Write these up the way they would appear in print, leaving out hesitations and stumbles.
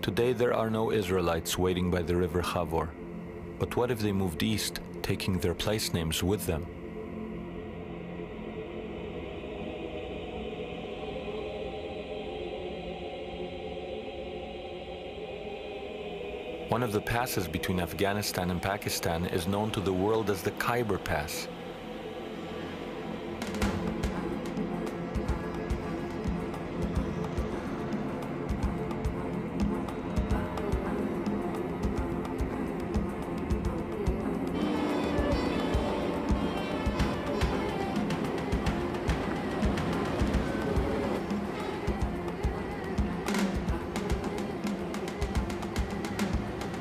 Today there are no Israelites waiting by the river Khavor. But what if they moved east, taking their place names with them? One of the passes between Afghanistan and Pakistan is known to the world as the Khyber Pass.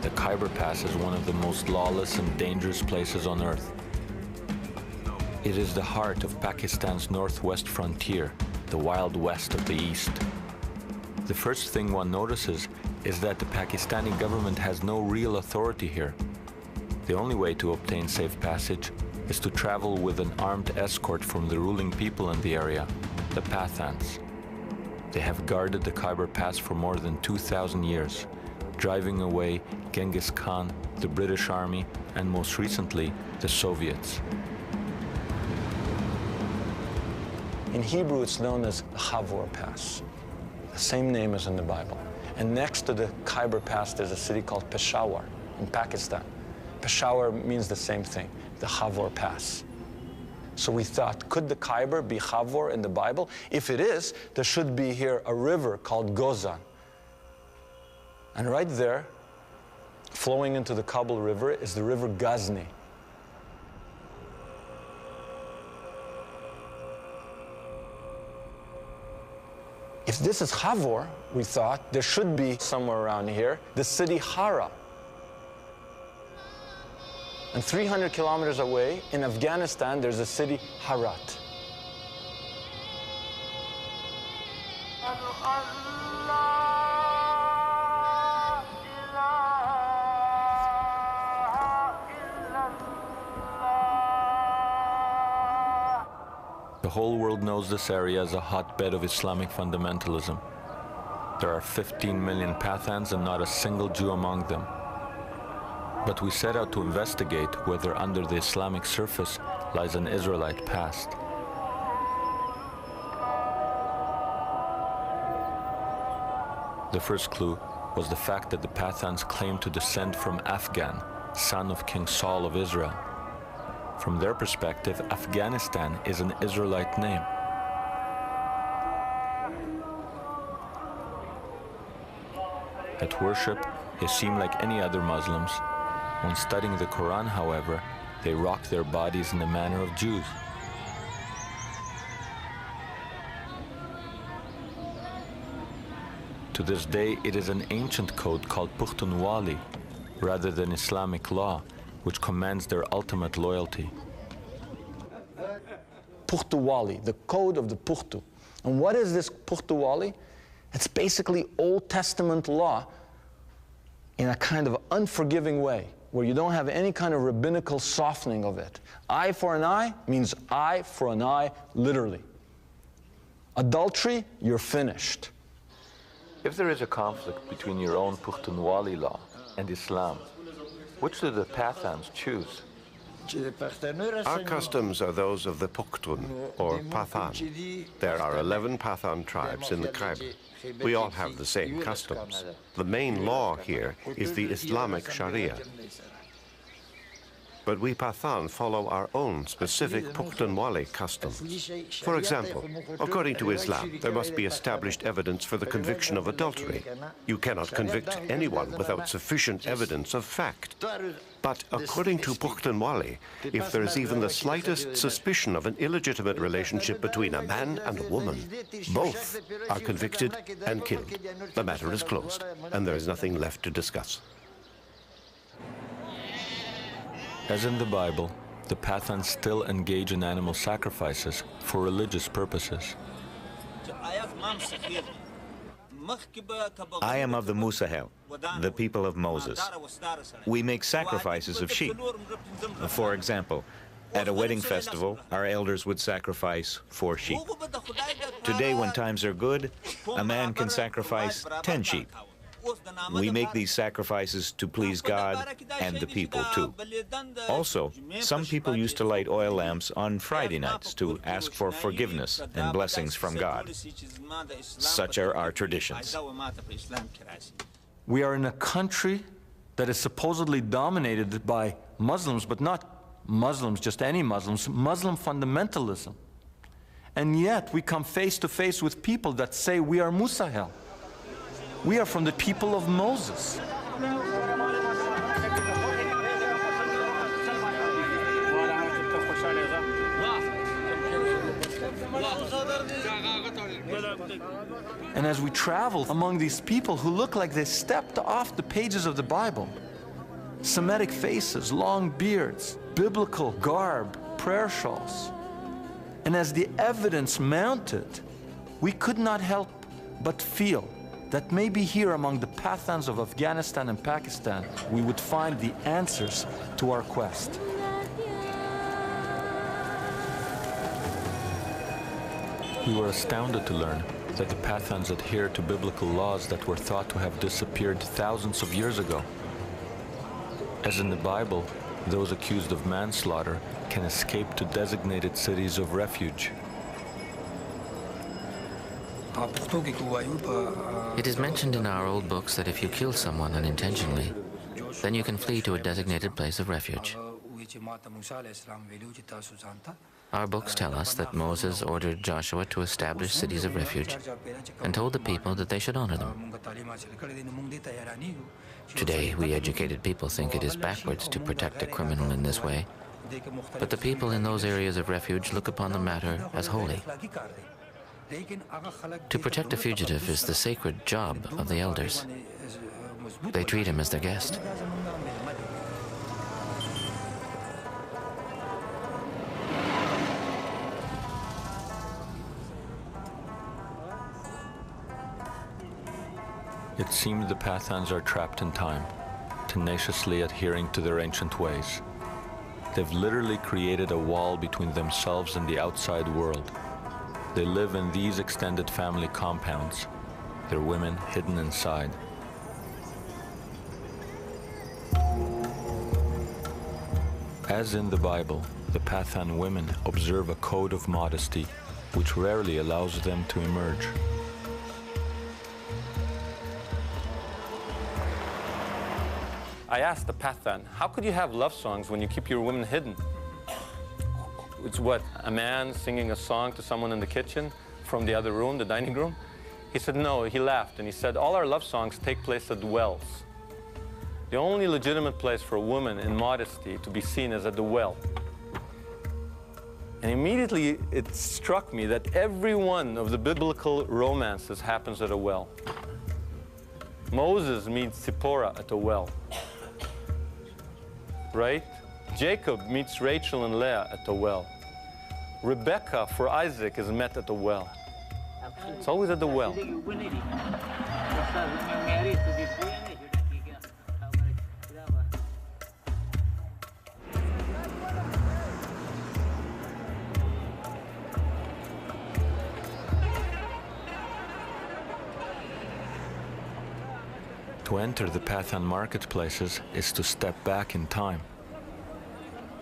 The Khyber Pass is one of the most lawless and dangerous places on earth. It is the heart of Pakistan's northwest frontier, the Wild West of the East. The first thing one notices is that the Pakistani government has no real authority here. The only way to obtain safe passage is to travel with an armed escort from the ruling people in the area, the Pathans. They have guarded the Khyber Pass for more than 2,000 years, driving away Genghis Khan, the British Army, and most recently, the Soviets. In Hebrew, it's known as Khavor Pass, the same name as in the Bible. And next to the Khyber Pass, there's a city called Peshawar in Pakistan. Peshawar means the same thing, the Khavor Pass. So we thought, could the Khyber be Khavor in the Bible? If it is, there should be here a river called Gozan. And right there, flowing into the Kabul River, is the river Ghazni. If this is Khavor, we thought, there should be somewhere around here the city Hara. And 300 kilometers away, in Afghanistan, there's a city Herat. The whole world knows this area as a hotbed of Islamic fundamentalism. There are 15 million Pathans and not a single Jew among them. But we set out to investigate whether under the Islamic surface lies an Israelite past. The first clue was the fact that the Pathans claimed to descend from Afghan, son of King Saul of Israel. From their perspective, Afghanistan is an Israelite name. At worship, they seem like any other Muslims. When studying the Quran, however, they rock their bodies in the manner of Jews. To this day, it is an ancient code called Pukhtunwali, rather than Islamic law, which commands their ultimate loyalty. Pukhtuwali, the code of the Pukhtu. And what is this Pukhtuwali? It's basically Old Testament law in a kind of unforgiving way, where you don't have any kind of rabbinical softening of it. Eye for an eye means eye for an eye, literally. Adultery, you're finished. If there is a conflict between your own Pukhtunwali law and Islam, which do the Pathans choose? Our customs are those of the Pukhtun, or Pathan. There are 11 Pathan tribes in the Khyber. We all have the same customs. The main law here is the Islamic Sharia. But we Pathan follow our own specific Pukhtunwali customs. For example, according to Islam, there must be established evidence for the conviction of adultery. You cannot convict anyone without sufficient evidence of fact. But according to Pukhtunwali, if there is even the slightest suspicion of an illegitimate relationship between a man and a woman, both are convicted and killed. The matter is closed, and there is nothing left to discuss. As in the Bible, the Pathans still engage in animal sacrifices for religious purposes. I am of the Musahel, the people of Moses. We make sacrifices of sheep. For example, at a wedding festival, our elders would sacrifice 4 sheep. Today, when times are good, a man can sacrifice 10 sheep. We make these sacrifices to please God and the people too. Also, some people used to light oil lamps on Friday nights to ask for forgiveness and blessings from God. Such are our traditions. We are in a country that is supposedly dominated by Muslims, but not Muslims, just any Muslims, Muslim fundamentalism. And yet we come face to face with people that say we are Musahel. We are from the people of Moses. And as we travel among these people who look like they stepped off the pages of the Bible, Semitic faces, long beards, biblical garb, prayer shawls, and as the evidence mounted, we could not help but feel that maybe here among the Pathans of Afghanistan and Pakistan, we would find the answers to our quest. We were astounded to learn that the Pathans adhere to biblical laws that were thought to have disappeared thousands of years ago. As in the Bible, those accused of manslaughter can escape to designated cities of refuge. It is mentioned in our old books that if you kill someone unintentionally, then you can flee to a designated place of refuge. Our books tell us that Moses ordered Joshua to establish cities of refuge and told the people that they should honor them. Today, we educated people think it is backwards to protect a criminal in this way, but the people in those areas of refuge look upon the matter as holy. To protect a fugitive is the sacred job of the elders. They treat him as their guest. It seems the Pathans are trapped in time, tenaciously adhering to their ancient ways. They've literally created a wall between themselves and the outside world. They live in these extended family compounds, their women hidden inside. As in the Bible, the Pathan women observe a code of modesty which rarely allows them to emerge. I asked the Pathan, how could you have love songs when you keep your women hidden? It's what, a man singing a song to someone in the kitchen from the other room, the dining room? He said no, he laughed, and he said, all our love songs take place at the wells. The only legitimate place for a woman in modesty to be seen is at the well. And immediately it struck me that every one of the biblical romances happens at a well. Moses meets Zipporah at a well. Right? Jacob meets Rachel and Leah at the well. Rebecca for Isaac is met at the well. It's always at the well. To enter the Pathan marketplaces is to step back in time.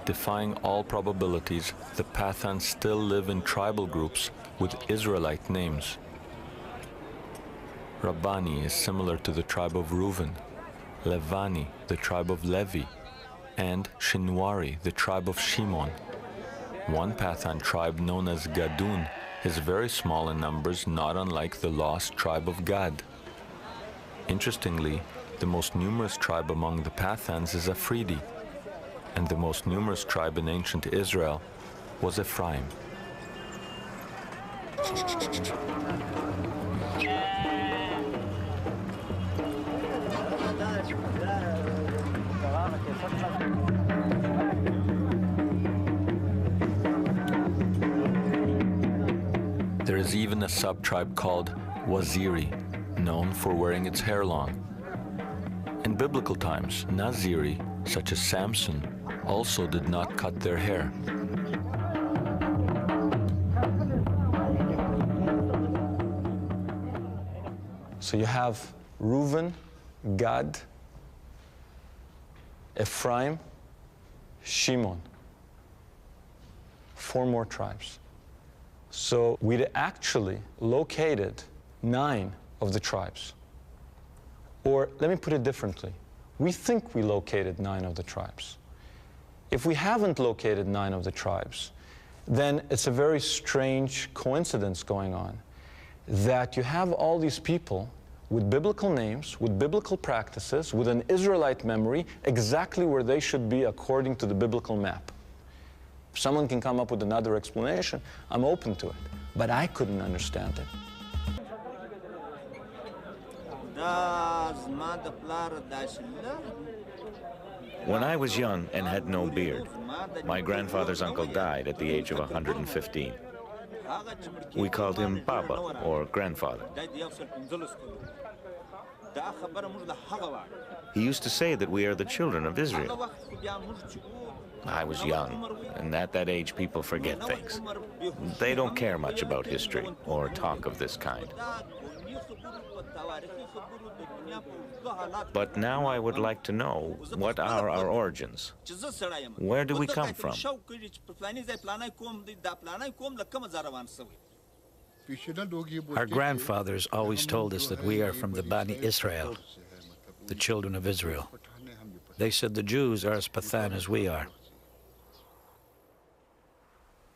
Defying all probabilities, the Pathans still live in tribal groups with Israelite names. Rabbani is similar to the tribe of Reuven, Levani, the tribe of Levi, and Shinwari, the tribe of Shimon. One Pathan tribe known as Gadun is very small in numbers, not unlike the lost tribe of Gad. Interestingly, the most numerous tribe among the Pathans is Afridi, and the most numerous tribe in ancient Israel was Ephraim. There is even a sub-tribe called Waziri, known for wearing its hair long. In biblical times, Naziri, such as Samson, also did not cut their hair. So you have Reuven, Gad, Ephraim, Shimon. 4 more tribes. So we'd actually located 9 of the tribes. Or let me put it differently. We think we located 9 of the tribes. If we haven't located 9 of the tribes, then it's a very strange coincidence going on, that you have all these people with biblical names, with biblical practices, with an Israelite memory, exactly where they should be according to the biblical map. If someone can come up with another explanation, I'm open to it. But I couldn't understand it. When I was young and had no beard, my grandfather's uncle died at the age of 115. We called him Baba, or grandfather. He used to say that we are the children of Israel. I was young, and at that age people forget things. They don't care much about history or talk of this kind. But now I would like to know, what are our origins? Where do we come from? Our grandfathers always told us that we are from the Bani Israel, the children of Israel. They said the Jews are as Pathan as we are.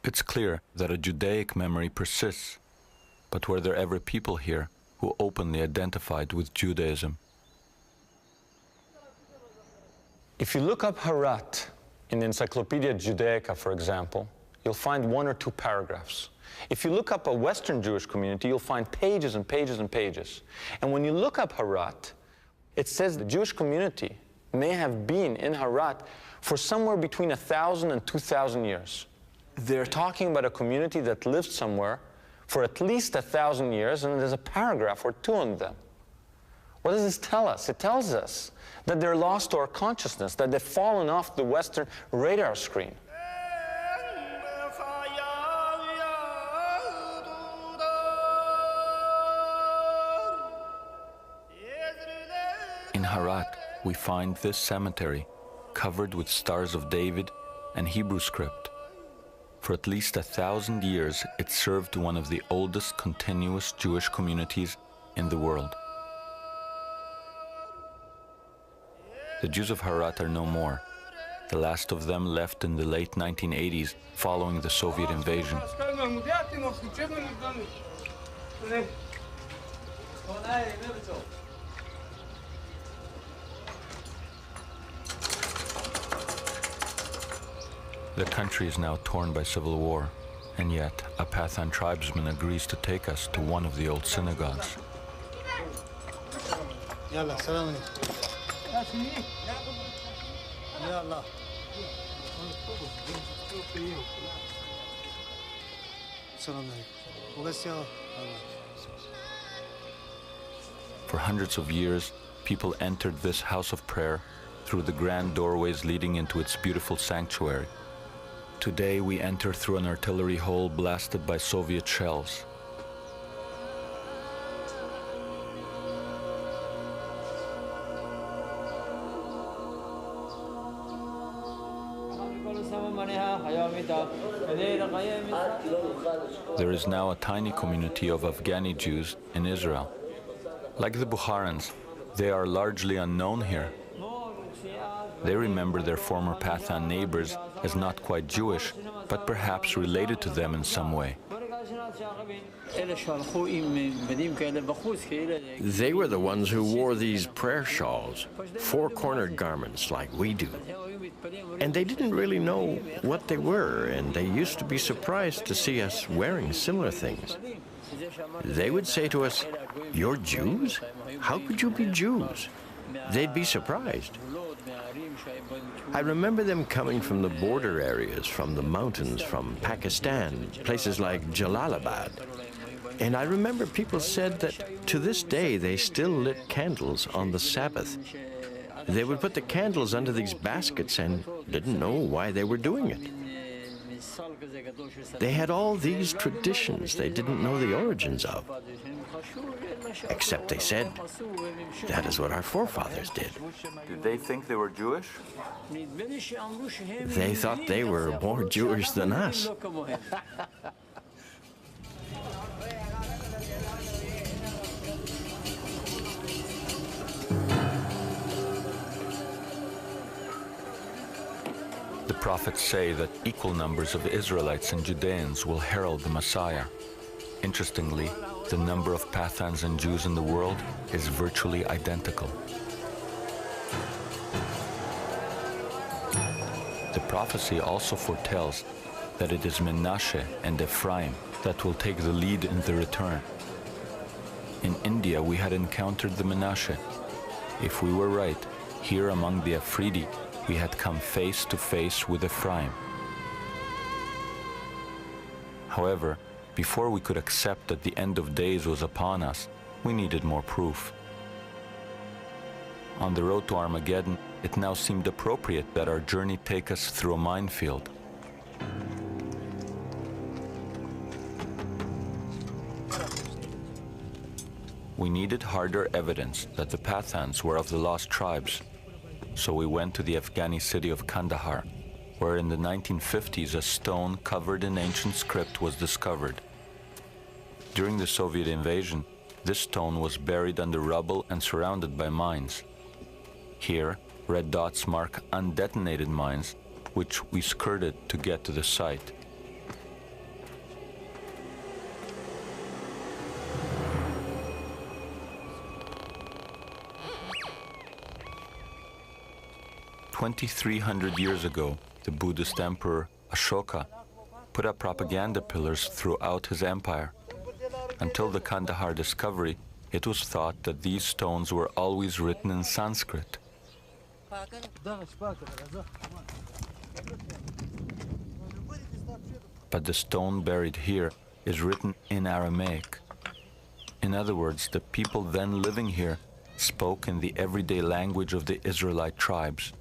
It's clear that a Judaic memory persists, but were there ever people here who openly identified with Judaism? If you look up Harat in the Encyclopedia Judaica, for example, you'll find 1 or 2 paragraphs. If you look up a Western Jewish community, you'll find pages and pages and pages. And when you look up Harat, it says the Jewish community may have been in Harat for somewhere between 1,000 and 2,000 years. They're talking about a community that lived somewhere for at least 1,000 years, and there's a paragraph or 2 on them. What does this tell us? It tells us that they're lost to our consciousness, that they've fallen off the Western radar screen. In Harat, we find this cemetery covered with Stars of David and Hebrew script. For at least 1,000 years, it served one of the oldest continuous Jewish communities in the world. The Jews of Harat are no more. The last of them left in the late 1980s following the Soviet invasion. The country is now torn by civil war, and yet a Pathan tribesman agrees to take us to one of the old synagogues. For hundreds of years, people entered this house of prayer through the grand doorways leading into its beautiful sanctuary. Today we enter through an artillery hole blasted by Soviet shells. There is now a tiny community of Afghani Jews in Israel. Like the Bukharans, they are largely unknown here. They remember their former Pathan neighbors as not quite Jewish, but perhaps related to them in some way. They were the ones who wore these prayer shawls, 4-cornered garments like we do. And they didn't really know what they were, and they used to be surprised to see us wearing similar things. They would say to us, "You're Jews? How could you be Jews?" They'd be surprised. I remember them coming from the border areas, from the mountains, from Pakistan, places like Jalalabad. And I remember people said that to this day they still lit candles on the Sabbath. They would put the candles under these baskets and didn't know why they were doing it. They had all these traditions they didn't know the origins of. Except they said, that is what our forefathers did. Did they think they were Jewish? They thought they were more Jewish than us. The prophets say that equal numbers of Israelites and Judeans will herald the Messiah. Interestingly, the number of Pathans and Jews in the world is virtually identical. The prophecy also foretells that it is Menashe and Ephraim that will take the lead in the return. In India, we had encountered the Menashe. If we were right, here among the Afridi, we had come face to face with Ephraim. However, before we could accept that the end of days was upon us, we needed more proof. On the road to Armageddon, it now seemed appropriate that our journey take us through a minefield. We needed harder evidence that the Pathans were of the lost tribes. So we went to the Afghani city of Kandahar, where in the 1950s a stone covered in ancient script was discovered. During the Soviet invasion, this stone was buried under rubble and surrounded by mines. Here, red dots mark undetonated mines, which we skirted to get to the site. "2,300 years ago, the Buddhist emperor Ashoka put up propaganda pillars throughout his empire. Until the Kandahar discovery, it was thought that these stones were always written in Sanskrit. But the stone buried here is written in Aramaic. In other words, the people then living here spoke in the everyday language of the Israelite tribes.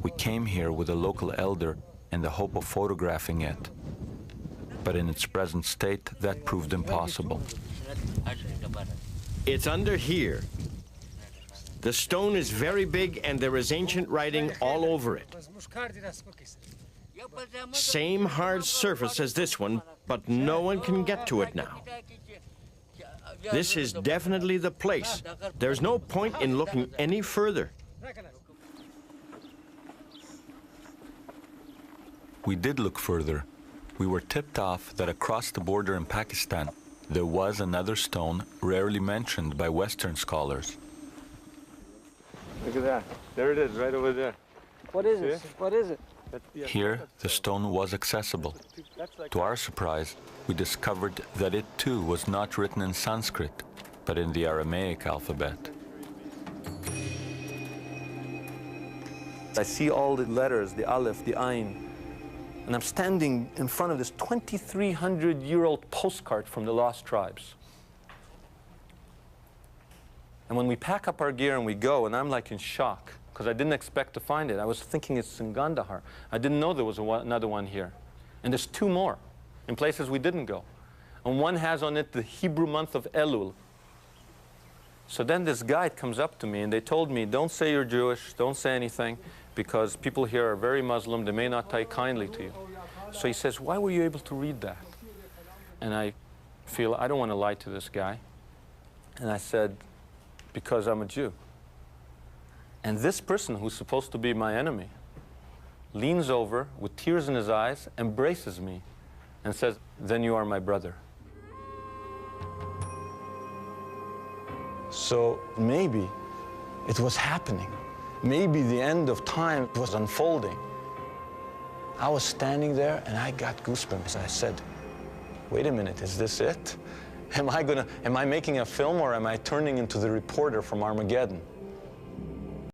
We came here with a local elder in the hope of photographing it. But in its present state, that proved impossible. It's under here. The stone is very big and there is ancient writing all over it. Same hard surface as this one, but no one can get to it now. This is definitely the place. There's no point in looking any further. We did look further. We were tipped off that across the border in Pakistan, there was another stone rarely mentioned by Western scholars. Look at that. There it is, right over there. What is it? What is it? Here, the stone was accessible. To our surprise, we discovered that it too was not written in Sanskrit, but in the Aramaic alphabet. I see all the letters, the Aleph, the Ain, and I'm standing in front of this 2,300-year-old postcard from the lost tribes. And when we pack up our gear and we go, and I'm like in shock, because I didn't expect to find it. I was thinking it's in Kandahar. I didn't know there was another one here. And there's two more in places we didn't go. And one has on it the Hebrew month of Elul. So then this guide comes up to me and they told me, don't say you're Jewish, don't say anything, because people here are very Muslim, they may not take kindly to you. So he says, why were you able to read that? And I feel, I don't want to lie to this guy. And I said, because I'm a Jew. And this person, who's supposed to be my enemy, leans over with tears in his eyes, embraces me, and says, then you are my brother. So maybe it was happening. Maybe the end of time was unfolding. I was standing there and I got goosebumps. I said, wait a minute, is this it? Am I making a film or am I turning into the reporter from Armageddon?